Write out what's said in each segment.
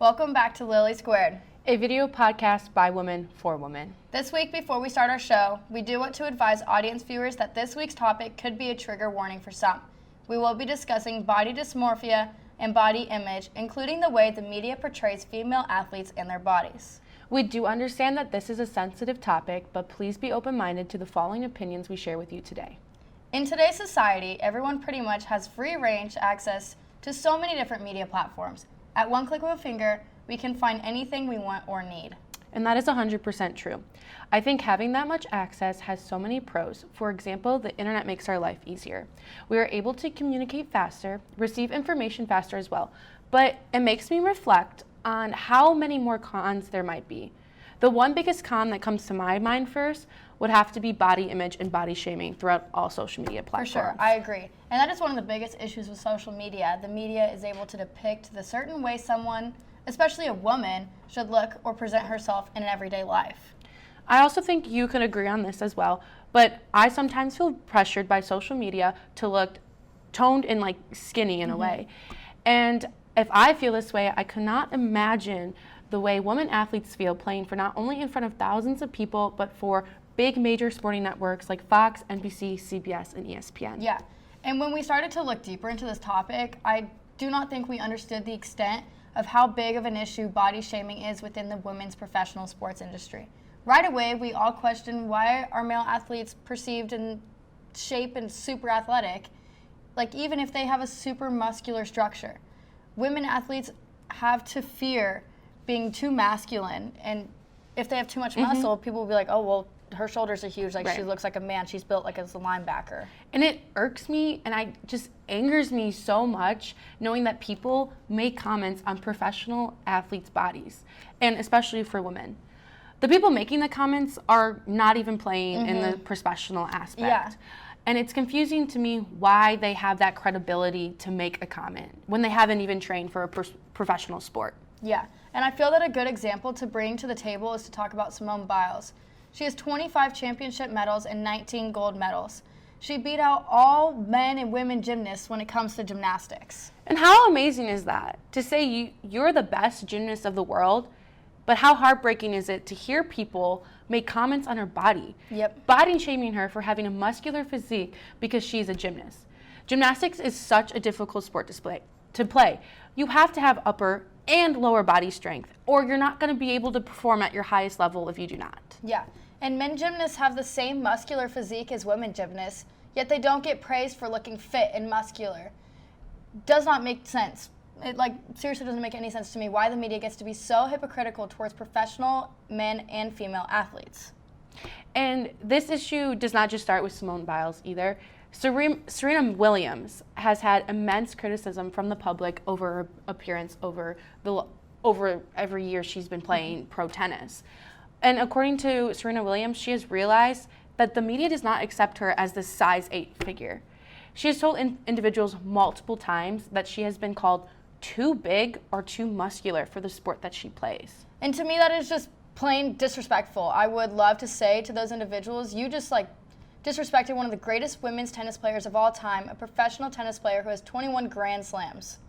Welcome back to LillySquared, a video podcast by women for women. This week, before we start our show, we do want to advise audience viewers that this week's topic could be a trigger warning for some. We will be discussing body dysmorphia and body image, including the way the media portrays female athletes and their bodies. We do understand that this is a sensitive topic, but please be open-minded to the following opinions we share with you today. In today's society, everyone pretty much has free-range access to so many different media platforms. At one click of a finger, we can find anything we want or need. And that is 100% true. I think having that much access has so many pros. For example, the internet makes our life easier. We are able to communicate faster, receive information faster as well. But it makes me reflect on how many more cons there might be. The one biggest con that comes to my mind first would have to be body image and body shaming throughout all social media platforms. For sure, I agree. And that is one of the biggest issues with social media. The media is able to depict the certain way someone, especially a woman, should look or present herself in an everyday life. I also think you could agree on this as well, but I sometimes feel pressured by social media to look toned and like skinny in a way. And if I feel this way, I could not imagine the way women athletes feel playing for not only in front of thousands of people, but for big major sporting networks like Fox, NBC, CBS, and ESPN. Yeah, and when we started to look deeper into this topic, I do not think we understood the extent of how big of an issue body shaming is within the women's professional sports industry. Right away, we all question why are male athletes perceived in shape and super athletic, like even if they have a super muscular structure. Women athletes have to fear being too masculine, and if they have too much muscle, people will be like, oh, well, her shoulders are huge, like she looks like a man, she's built like as a linebacker. And it irks me and I just angers me so much knowing that people make comments on professional athletes' bodies, and especially for women. The people making the comments are not even playing in the professional aspect. Yeah. And it's confusing to me why they have that credibility to make a comment when they haven't even trained for a professional sport. Yeah, and I feel that a good example to bring to the table is to talk about Simone Biles. She has 25 championship medals and 19 gold medals. She beat out all men and women gymnasts when it comes to gymnastics. And how amazing is that? To say you're the best gymnast of the world, but how heartbreaking is it to hear people make comments on her body, body shaming her for having a muscular physique because she's a gymnast. Gymnastics is such a difficult sport to play. You have to have upper and lower body strength, or you're not going to be able to perform at your highest level if you do not. Yeah, and men gymnasts have the same muscular physique as women gymnasts, yet they don't get praised for looking fit and muscular. Does not make sense. It seriously doesn't make any sense to me why the media gets to be so hypocritical towards professional men and female athletes. And this issue does not just start with Simone Biles either. Serena Williams has had immense criticism from the public over her appearance over every year she's been playing pro tennis. And according to Serena Williams, she has realized that the media does not accept her as the size 8 figure. She has told individuals multiple times that she has been called too big or too muscular for the sport that she plays. And to me, that is just plain disrespectful. I would love to say to those individuals, you just disrespected one of the greatest women's tennis players of all time, a professional tennis player who has 21 Grand Slams.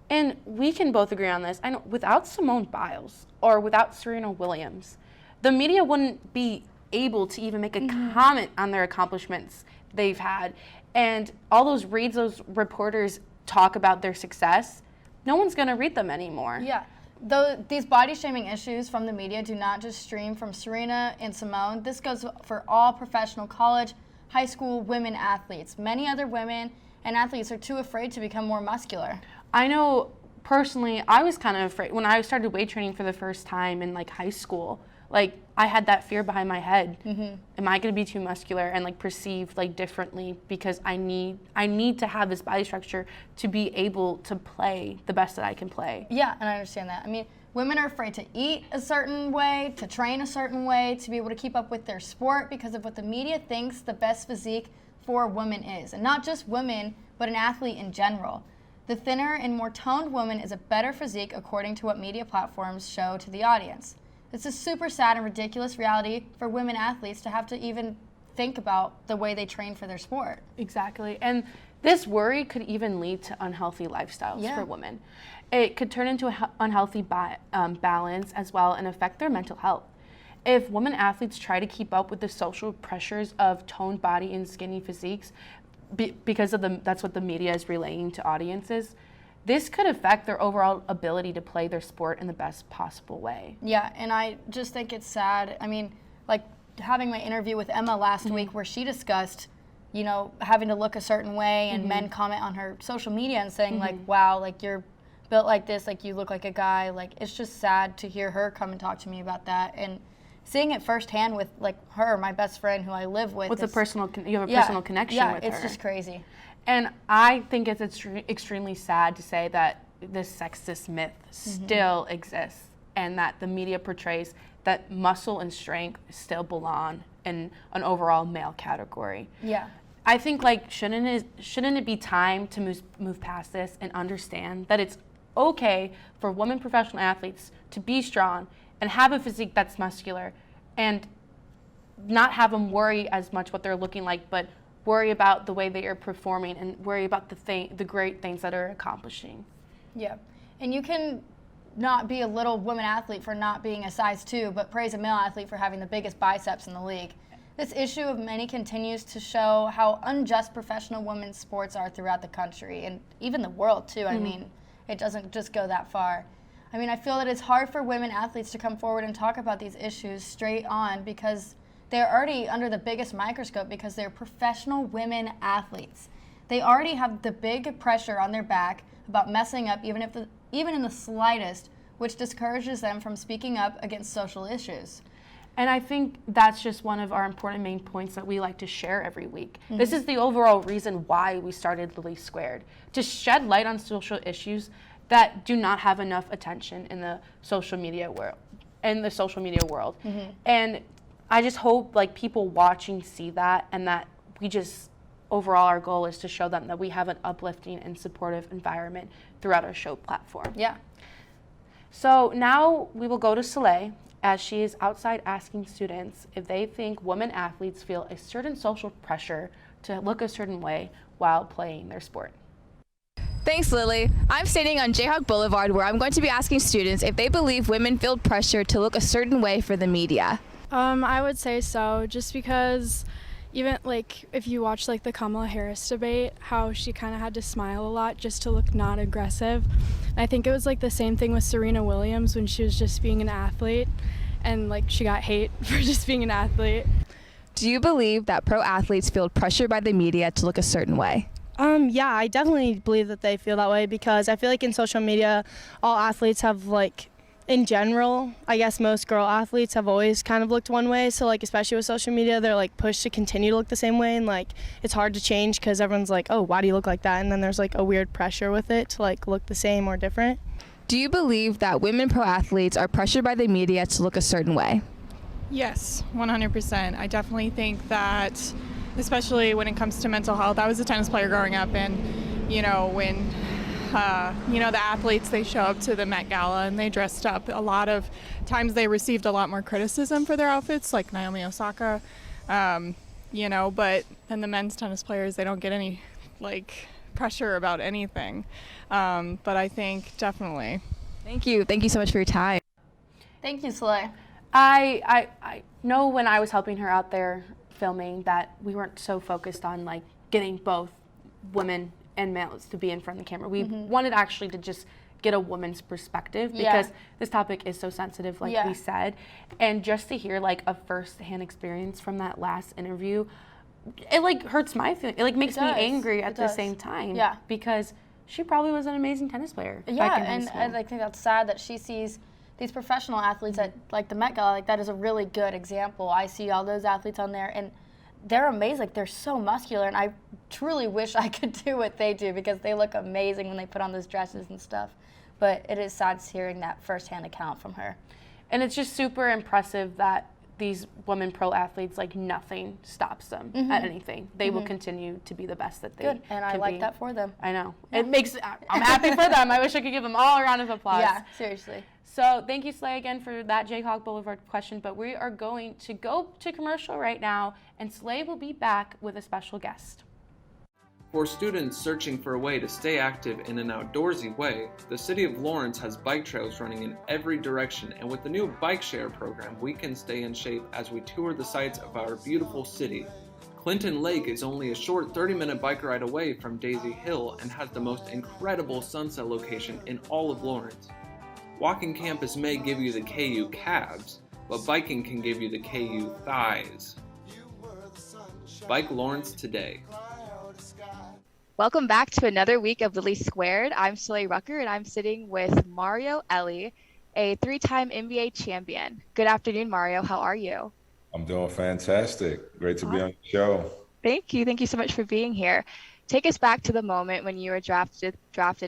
And we can both agree on this. I know without Simone Biles or without Serena Williams, the media wouldn't be able to even make a comment on their accomplishments they've had. And all those reporters talk about their success, no one's going to read them anymore. Yeah. Though these body shaming issues from the media do not just stream from Serena and Simone, this goes for all professional college, high school women athletes. Many other women and athletes are too afraid to become more muscular. I know personally, I was kind of afraid when I started weight training for the first time in high school. I had that fear behind my head. Am I going to be too muscular and perceived differently because I need to have this body structure to be able to play the best that I can play. Yeah, and I understand that. I mean, women are afraid to eat a certain way, to train a certain way, to be able to keep up with their sport because of what the media thinks the best physique for a woman is. And not just women, but an athlete in general. The thinner and more toned woman is a better physique according to what media platforms show to the audience. It's a super sad and ridiculous reality for women athletes to have to even think about the way they train for their sport. Exactly. And this worry could even lead to unhealthy lifestyles for women. It could turn into an unhealthy balance as well and affect their mental health. If women athletes try to keep up with the social pressures of toned body and skinny physiques, because of that's what the media is relaying to audiences, this could affect their overall ability to play their sport in the best possible way. Yeah, and I just think it's sad. I mean, like having my interview with Emma last week where she discussed, you know, having to look a certain way and men comment on her social media and saying like, wow, like you're built like this, like you look like a guy. Like it's just sad to hear her come and talk to me about that. And seeing it firsthand with like her, my best friend who I live with. You have a personal connection with her. Yeah, it's just crazy. And I think it's extremely sad to say that this sexist myth still exists and that the media portrays that muscle and strength still belong in an overall male category. Yeah. I think like shouldn't it be time to move past this and understand that it's okay for women professional athletes to be strong and have a physique that's muscular and not have them worry as much what they're looking like, but worry about the way they are performing and worry about the great things that are accomplishing. Yeah, and you can not be a little woman athlete for not being a size 2, but praise a male athlete for having the biggest biceps in the league. This issue of many continues to show how unjust professional women's sports are throughout the country and even the world too. I mean, it doesn't just go that far. I mean, I feel that it's hard for women athletes to come forward and talk about these issues straight on because they're already under the biggest microscope because they're professional women athletes. They already have the big pressure on their back about messing up even in the slightest, which discourages them from speaking up against social issues. And I think that's just one of our important main points that we like to share every week. This is the overall reason why we started LillySquared, to shed light on social issues that do not have enough attention in the social media world. And I just hope like people watching see that, and that we just overall our goal is to show them that we have an uplifting and supportive environment throughout our show platform. Yeah. So now we will go to Soleil, as she is outside asking students if they think women athletes feel a certain social pressure to look a certain way while playing their sport. Thanks, Lily. I'm standing on Jayhawk Boulevard where I'm going to be asking students if they believe women feel pressure to look a certain way for the media. I would say so, just because even like if you watch like the Kamala Harris debate, how she kind of had to smile a lot just to look not aggressive. And I think it was like the same thing with Serena Williams when she was just being an athlete and like she got hate for just being an athlete. Do you believe that pro athletes feel pressure by the media to look a certain way? Yeah, I definitely believe that they feel that way because I feel like in social media, all athletes have like, in general, I guess most girl athletes have always kind of looked one way. So like, especially with social media, they're like pushed to continue to look the same way. And like, it's hard to change because everyone's like, oh, why do you look like that? And then there's like a weird pressure with it to like look the same or different. Do you believe that women pro athletes are pressured by the media to look a certain way? Yes, 100%. I definitely think that, especially when it comes to mental health, I was a tennis player growing up, and you know, when the athletes, they show up to the Met Gala and they dressed up. A lot of times they received a lot more criticism for their outfits, like Naomi Osaka, but and the men's tennis players, they don't get any like pressure about anything. But I think definitely. Thank you so much for your time. Thank you, Soleil. I know when I was helping her out there filming that we weren't so focused on like getting both women and males to be in front of the camera. We wanted actually to just get a woman's perspective because this topic is so sensitive, like we said. And just to hear like a first-hand experience from that last interview, it like hurts my feelings. It like makes me angry at the same time. Yeah. Because she probably was an amazing tennis player. Yeah, and I think that's sad that she sees these professional athletes at like the Met Gala. Like that is a really good example. I see all those athletes on there and they're amazing. Like, they're so muscular, and I truly wish I could do what they do because they look amazing when they put on those dresses and stuff. But it is sad hearing that firsthand account from her. And it's just super impressive that these women pro athletes, like nothing stops them at anything. They will continue to be the best that they Good, and I can like be. that for them. I know. It makes, I'm happy for them. I wish I could give them all a round of applause. Yeah, seriously. So thank you, Slay, again for that Jayhawk Boulevard question, but we are going to go to commercial right now, and Slay will be back with a special guest. For students searching for a way to stay active in an outdoorsy way, the City of Lawrence has bike trails running in every direction, and with the new bike share program, we can stay in shape as we tour the sights of our beautiful city. Clinton Lake is only a short 30-minute bike ride away from Daisy Hill and has the most incredible sunset location in all of Lawrence. Walking campus may give you the KU calves, but biking can give you the KU thighs. Bike Lawrence today. Welcome back to another week of LillySquared. I'm Soleil Rucker, and I'm sitting with Mario Elie, a 3-time NBA champion. Good afternoon, Mario. How are you? I'm doing fantastic. Great to be on the show. Thank you. Thank you so much for being here. Take us back to the moment when you were drafted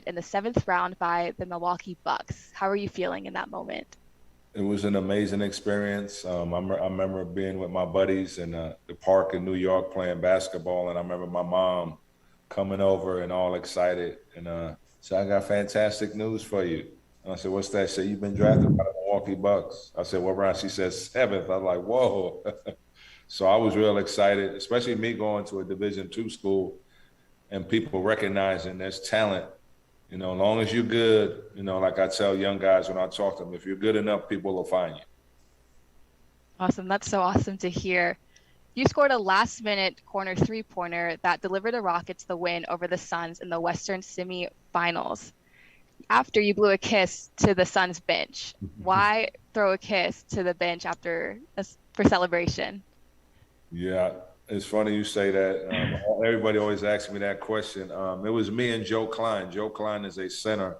in the 7th round by the Milwaukee Bucks. How are you feeling in that moment? It was an amazing experience. I remember being with my buddies in the park in New York playing basketball, and I remember my mom coming over and all excited and said, I got fantastic news for you. And I said, what's that? She said, you've been drafted by the Milwaukee Bucks. I said, what round? She said 7th. I was like, whoa. So I was real excited, especially me going to a Division II school and people recognizing there's talent. You know, as long as you're good, you know, like I tell young guys when I talk to them, if you're good enough, people will find you. Awesome. That's so awesome to hear. You scored a last-minute corner three-pointer that delivered the Rockets the win over the Suns in the Western Semi-Finals. After you blew a kiss to the Suns bench, why throw a kiss to the bench for celebration? Yeah, it's funny you say that. Everybody always asks me that question. It was me and Joe Klein. Joe Klein is a center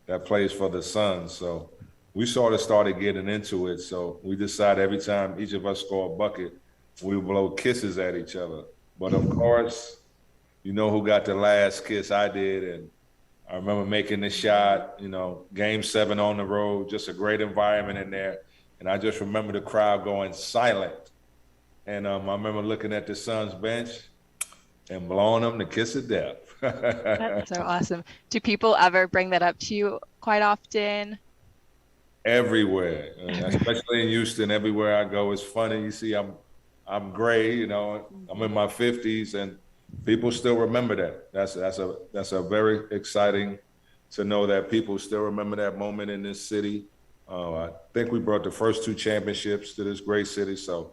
that plays for the Suns. So we sort of started getting into it. So we decided every time each of us score a bucket, we blow kisses at each other. But of course, you know who got the last kiss? I did. And I remember making the shot, you know, Game 7 on the road, just a great environment in there. And I just remember the crowd going silent. And I remember looking at the Suns bench and blowing them the kiss of death. That's so awesome. Do people ever bring that up to you quite often? Everywhere, especially in Houston, everywhere I go. It's funny. You see, I'm gray, you know, I'm in my 50s, and people still remember that. That's a very exciting to know that people still remember that moment in this city. I think we brought the first 2 championships to this great city. So,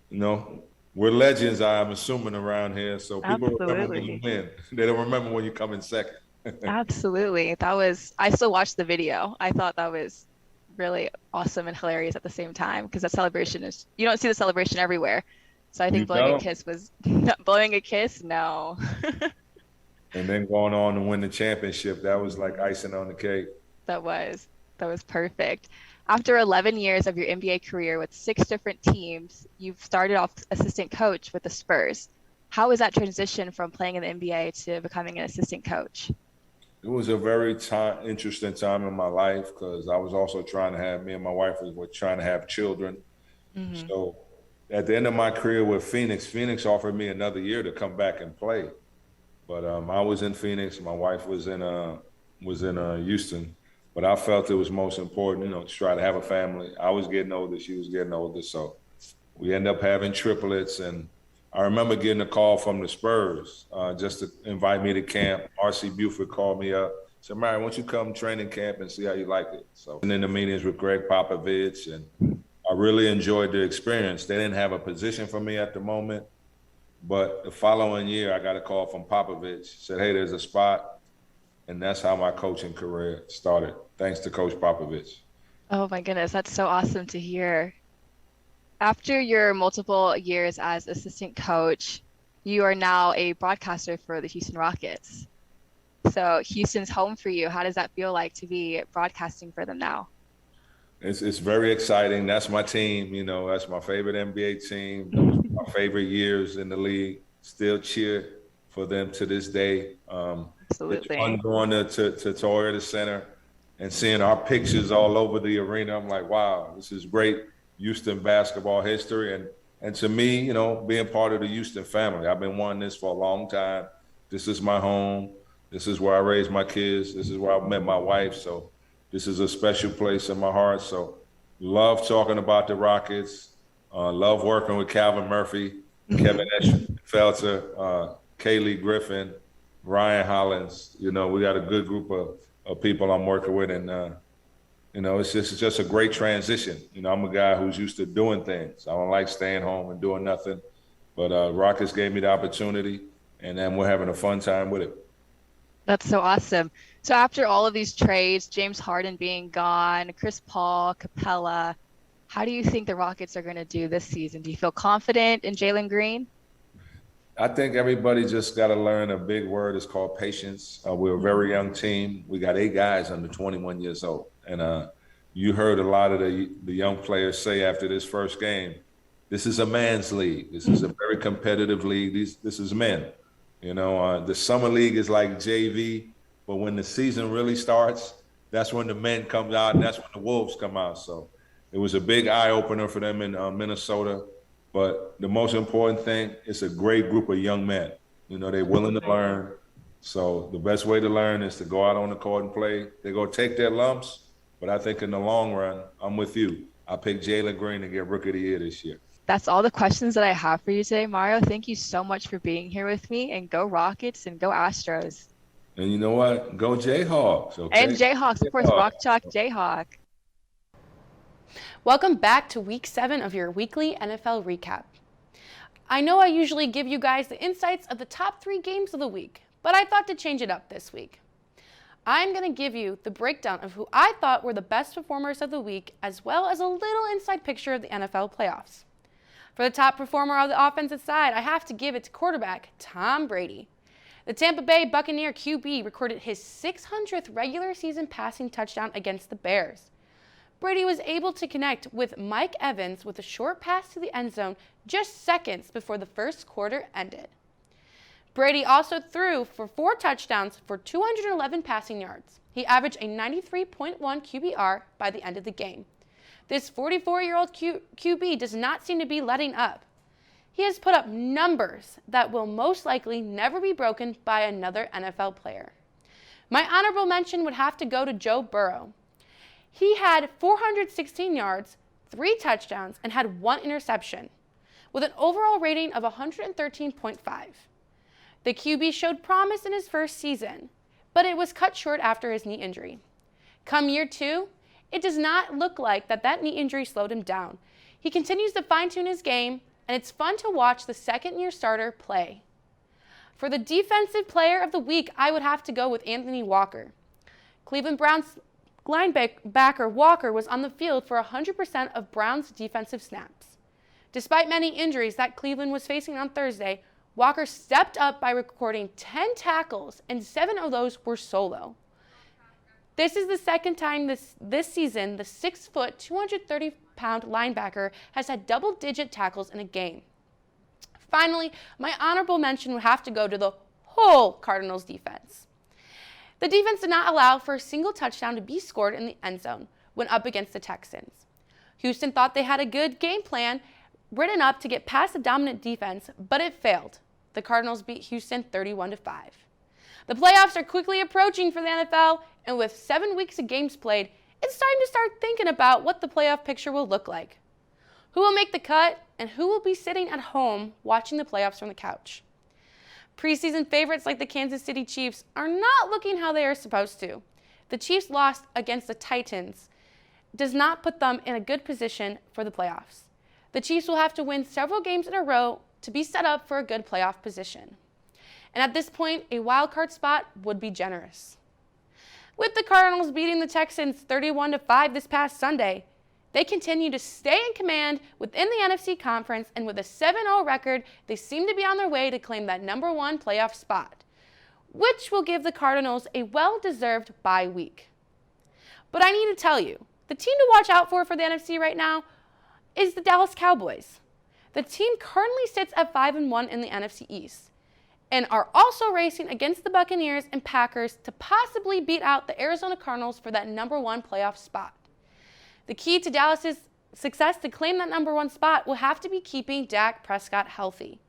you know, we're legends, I'm assuming, around here. So people remember when you win. They don't remember when you come in second. Absolutely. I still watched the video. I thought that was really awesome and hilarious at the same time, because that celebration you don't see the celebration everywhere. So I think blowing a kiss was blowing a kiss. No. And then going on to win the championship, that was like icing on the cake. That was perfect. After 11 years of your NBA career with 6 different teams, you've started off assistant coach with the Spurs. How was that transition from playing in the NBA to becoming an assistant coach? It was a very interesting time in my life, because I was also me and my wife were trying to have children. Mm-hmm. So at the end of my career with Phoenix offered me another year to come back and play. But I was in Phoenix, my wife was in Houston. But I felt it was most important, you know, to try to have a family. I was getting older, she was getting older. So we ended up having triplets. And I remember getting a call from the Spurs just to invite me to camp. R.C. Buford called me up, said, Mary, why don't you come training camp and see how you like it? So, and in the meetings with Greg Popovich, and I really enjoyed the experience. They didn't have a position for me at the moment, but the following year I got a call from Popovich, said, hey, there's a spot. And that's how my coaching career started, thanks to Coach Popovich. Oh my goodness, that's so awesome to hear. After your multiple years as assistant coach, you are now a broadcaster for the Houston Rockets. So Houston's home for you. How does that feel like to be broadcasting for them now? It's very exciting. That's my team. You know, that's my favorite NBA team. Those were my favorite years in the league. Still cheer for them to this day. Absolutely. It's fun going to Toyota Center and seeing our pictures all over the arena. I'm like, wow, this is great Houston basketball history. And to me, you know, being part of the Houston family, I've been wanting this for a long time. This is my home. This is where I raised my kids. This is where I met my wife. So this is a special place in my heart. So love talking about the Rockets. Love working with Calvin Murphy, Kevin Felter, Kaylee Griffin, Ryan Hollins. You know, we got a good group of people I'm working with, and you know, it's just a great transition. You know, I'm a guy who's used to doing things. I don't like staying home and doing nothing. But Rockets gave me the opportunity, and then we're having a fun time with it. That's so awesome. So after all of these trades, James Harden being gone, Chris Paul, Capella, how do you think the Rockets are going to do this season? Do you feel confident in Jalen Green? I think everybody just got to learn a big word. It's called patience. We're a very young team. We got 8 guys under 21 years old. And you heard a lot of the young players say after this first game, this is a man's league. This is a very competitive league. This is men. You know, the summer league is like JV, but when the season really starts, that's when the men come out and that's when the wolves come out. So it was a big eye-opener for them in Minnesota. But the most important thing, it's a great group of young men. You know, they're willing to learn. So the best way to learn is to go out on the court and play. They're going to take their lumps, but I think in the long run, I'm with you. I picked Jalen Green to get Rookie of the Year this year. That's all the questions that I have for you today, Mario. Thank you so much for being here with me, and go Rockets and go Astros. And you know what? Go Jayhawks. Okay? And Jayhawks, of course, Rock Chalk Jayhawk. Welcome back to week 7 of your weekly NFL recap. I know I usually give you guys the insights of the top 3 games of the week, but I thought to change it up this week. I'm going to give you the breakdown of who I thought were the best performers of the week, as well as a little inside picture of the NFL playoffs. For the top performer of the offensive side, I have to give it to quarterback Tom Brady. The Tampa Bay Buccaneer QB recorded his 600th regular season passing touchdown against the Bears. Brady was able to connect with Mike Evans with a short pass to the end zone just seconds before the first quarter ended. Brady also threw for 4 touchdowns for 211 passing yards. He averaged a 93.1 QBR by the end of the game. This 44-year-old QB does not seem to be letting up. He has put up numbers that will most likely never be broken by another NFL player. My honorable mention would have to go to Joe Burrow. He had 416 yards, 3 touchdowns, and had 1 interception, with an overall rating of 113.5. The QB showed promise in his first season, but it was cut short after his knee injury. Come year 2, it does not look like that knee injury slowed him down. He continues to fine-tune his game, and it's fun to watch the second-year starter play. For the defensive player of the week, I would have to go with Anthony Walker. Cleveland Browns linebacker Walker was on the field for 100% of Browns' defensive snaps. Despite many injuries that Cleveland was facing on Thursday, Walker stepped up by recording 10 tackles, and 7 of those were solo. This is the second time this season the 6-foot, 230-pound linebacker has had double-digit tackles in a game. Finally, my honorable mention would have to go to the whole Cardinals defense. The defense did not allow for a single touchdown to be scored in the end zone when up against the Texans. Houston thought they had a good game plan written up to get past the dominant defense, but it failed. The Cardinals beat Houston 31-5. The playoffs are quickly approaching for the NFL, and with 7 weeks of games played, it's time to start thinking about what the playoff picture will look like. Who will make the cut, and who will be sitting at home watching the playoffs from the couch? Preseason favorites like the Kansas City Chiefs are not looking how they are supposed to. The Chiefs' loss against the Titans does not put them in a good position for the playoffs. The Chiefs will have to win several games in a row to be set up for a good playoff position. And at this point, a wild card spot would be generous. With the Cardinals beating the Texans 31-5 this past Sunday, they continue to stay in command within the NFC Conference, and with a 7-0 record, they seem to be on their way to claim that number 1 playoff spot, which will give the Cardinals a well-deserved bye week. But I need to tell you, the team to watch out for the NFC right now is the Dallas Cowboys. The team currently sits at 5-1 in the NFC East, and are also racing against the Buccaneers and Packers to possibly beat out the Arizona Cardinals for that number 1 playoff spot. The key to Dallas's success to claim that number 1 spot will have to be keeping Dak Prescott healthy.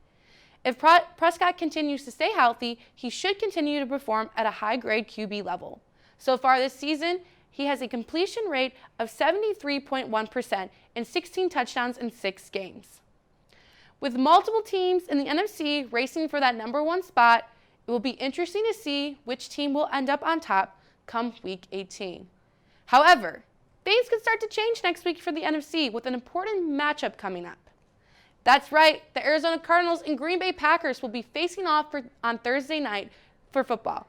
If Prescott continues to stay healthy, he should continue to perform at a high-grade QB level. So far this season, he has a completion rate of 73.1% and 16 touchdowns in 6 games. With multiple teams in the NFC racing for that number 1 spot, it will be interesting to see which team will end up on top come Week 18. However, things could start to change next week for the NFC with an important matchup coming up. That's right, the Arizona Cardinals and Green Bay Packers will be facing off on Thursday night for football.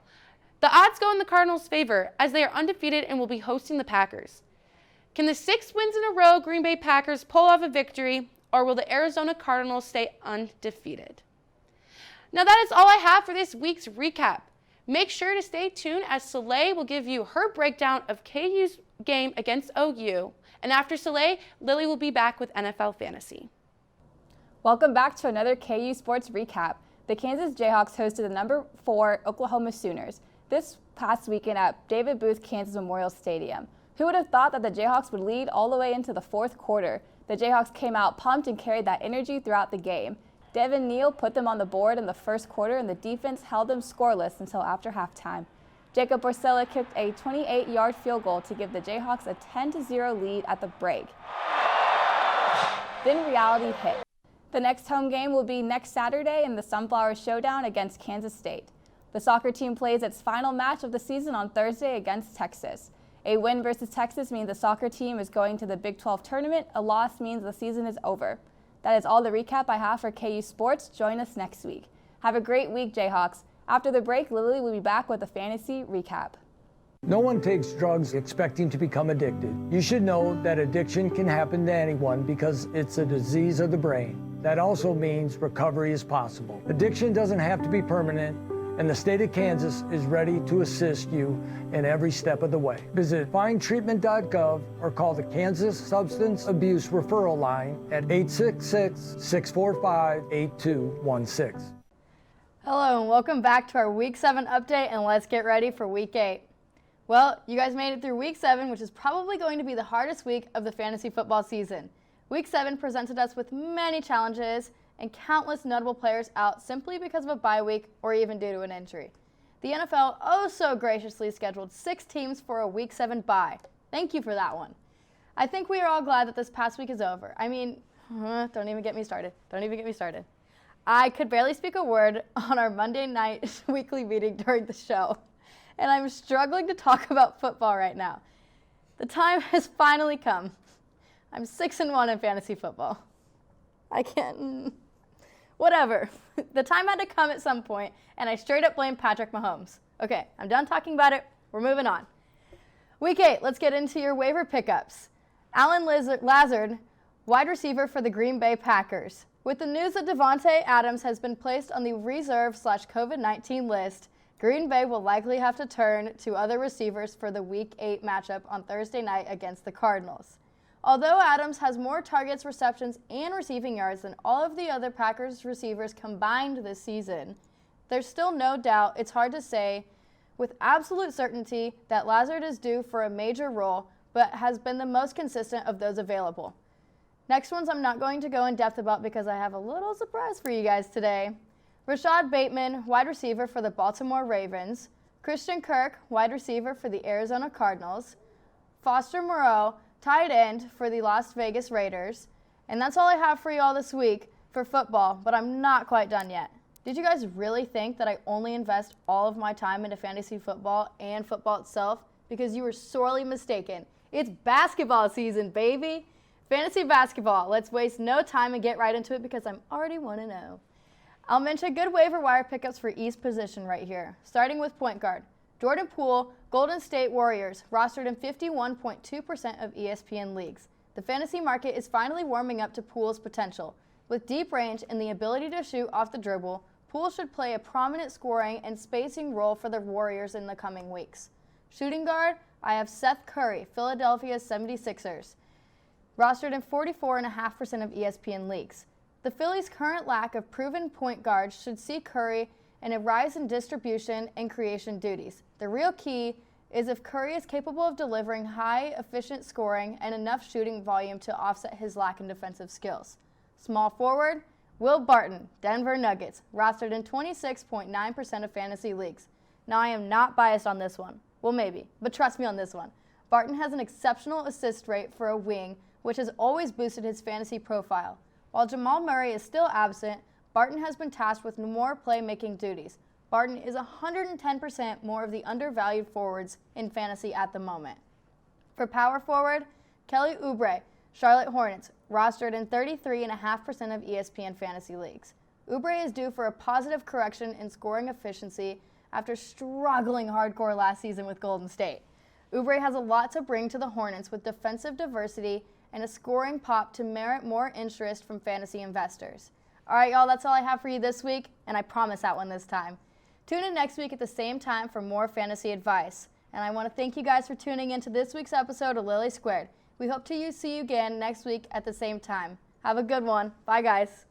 The odds go in the Cardinals' favor as they are undefeated and will be hosting the Packers. Can the 6 wins in a row Green Bay Packers pull off a victory, or will the Arizona Cardinals stay undefeated? Now that is all I have for this week's recap. Make sure to stay tuned as Soleil will give you her breakdown of KU's game against OU. And after Soleil, Lily will be back with NFL Fantasy. Welcome back to another KU Sports Recap. The Kansas Jayhawks hosted the number 4 Oklahoma Sooners this past weekend at David Booth Kansas Memorial Stadium. Who would have thought that the Jayhawks would lead all the way into the 4th quarter? The Jayhawks came out pumped and carried that energy throughout the game. Devin Neal put them on the board in the 1st quarter, and the defense held them scoreless until after halftime. Jacob Borcella kicked a 28-yard field goal to give the Jayhawks a 10-0 lead at the break. Then reality hit. The next home game will be next Saturday in the Sunflower Showdown against Kansas State. The soccer team plays its final match of the season on Thursday against Texas. A win versus Texas means the soccer team is going to the Big 12 tournament. A loss means the season is over. That is all the recap I have for KU Sports. Join us next week. Have a great week, Jayhawks. After the break, Lily will be back with a fantasy recap. No one takes drugs expecting to become addicted. You should know that addiction can happen to anyone because it's a disease of the brain. That also means recovery is possible. Addiction doesn't have to be permanent, and the state of Kansas is ready to assist you in every step of the way. Visit findtreatment.gov or call the Kansas Substance Abuse Referral Line at 866-645-8216. Hello and welcome back to our Week 7 update, and let's get ready for Week 8. Well, you guys made it through Week 7, which is probably going to be the hardest week of the fantasy football season. Week 7 presented us with many challenges and countless notable players out simply because of a bye week or even due to an injury. The NFL oh so graciously scheduled 6 teams for a Week 7 bye. Thank you for that one. I think we are all glad that this past week is over. I mean, don't even get me started. I could barely speak a word on our Monday night weekly meeting during the show, and I'm struggling to talk about football right now. The time has finally come. I'm 6-1 in fantasy football. I can't. Whatever. The time had to come at some point, and I straight up blamed Patrick Mahomes. Okay, I'm done talking about it. We're moving on. Week 8, let's get into your waiver pickups. Alan Lazard, wide receiver for the Green Bay Packers. With the news that Devontae Adams has been placed on the reserve/COVID-19 list, Green Bay will likely have to turn to other receivers for the Week 8 matchup on Thursday night against the Cardinals. Although Adams has more targets, receptions, and receiving yards than all of the other Packers receivers combined this season, there's still no doubt it's hard to say with absolute certainty that Lazard is due for a major role, but has been the most consistent of those available. Next ones I'm not going to go in depth about because I have a little surprise for you guys today. Rashad Bateman, wide receiver for the Baltimore Ravens. Christian Kirk, wide receiver for the Arizona Cardinals. Foster Moreau, tight end for the Las Vegas Raiders. And that's all I have for you all this week for football, but I'm not quite done yet. Did you guys really think that I only invest all of my time into fantasy football and football itself? Because you were sorely mistaken. It's basketball season, baby. Fantasy basketball. Let's waste no time and get right into it because I'm already 1-0. I'll mention good waiver wire pickups for each position right here, starting with point guard. Jordan Poole, Golden State Warriors, rostered in 51.2% of ESPN leagues. The fantasy market is finally warming up to Poole's potential. With deep range and the ability to shoot off the dribble, Poole should play a prominent scoring and spacing role for the Warriors in the coming weeks. Shooting guard, I have Seth Curry, Philadelphia 76ers, rostered in 44.5% of ESPN leagues. The Phillies' current lack of proven point guards should see Curry and a rise in distribution and creation duties. The real key is if Curry is capable of delivering high, efficient scoring and enough shooting volume to offset his lack in defensive skills. Small forward, Will Barton, Denver Nuggets, rostered in 26.9% of fantasy leagues. Now, I am not biased on this one. Well, maybe, but trust me on this one. Barton has an exceptional assist rate for a wing, which has always boosted his fantasy profile. While Jamal Murray is still absent, Barton has been tasked with more playmaking duties. Barton is 110% more of the undervalued forwards in fantasy at the moment. For power forward, Kelly Oubre, Charlotte Hornets, rostered in 33.5% of ESPN fantasy leagues. Oubre is due for a positive correction in scoring efficiency after struggling hardcore last season with Golden State. Oubre has a lot to bring to the Hornets with defensive diversity and a scoring pop to merit more interest from fantasy investors. All right, y'all, that's all I have for you this week, and I promise that one this time. Tune in next week at the same time for more fantasy advice. And I want to thank you guys for tuning in to this week's episode of LillySquared. We hope to see you again next week at the same time. Have a good one. Bye, guys.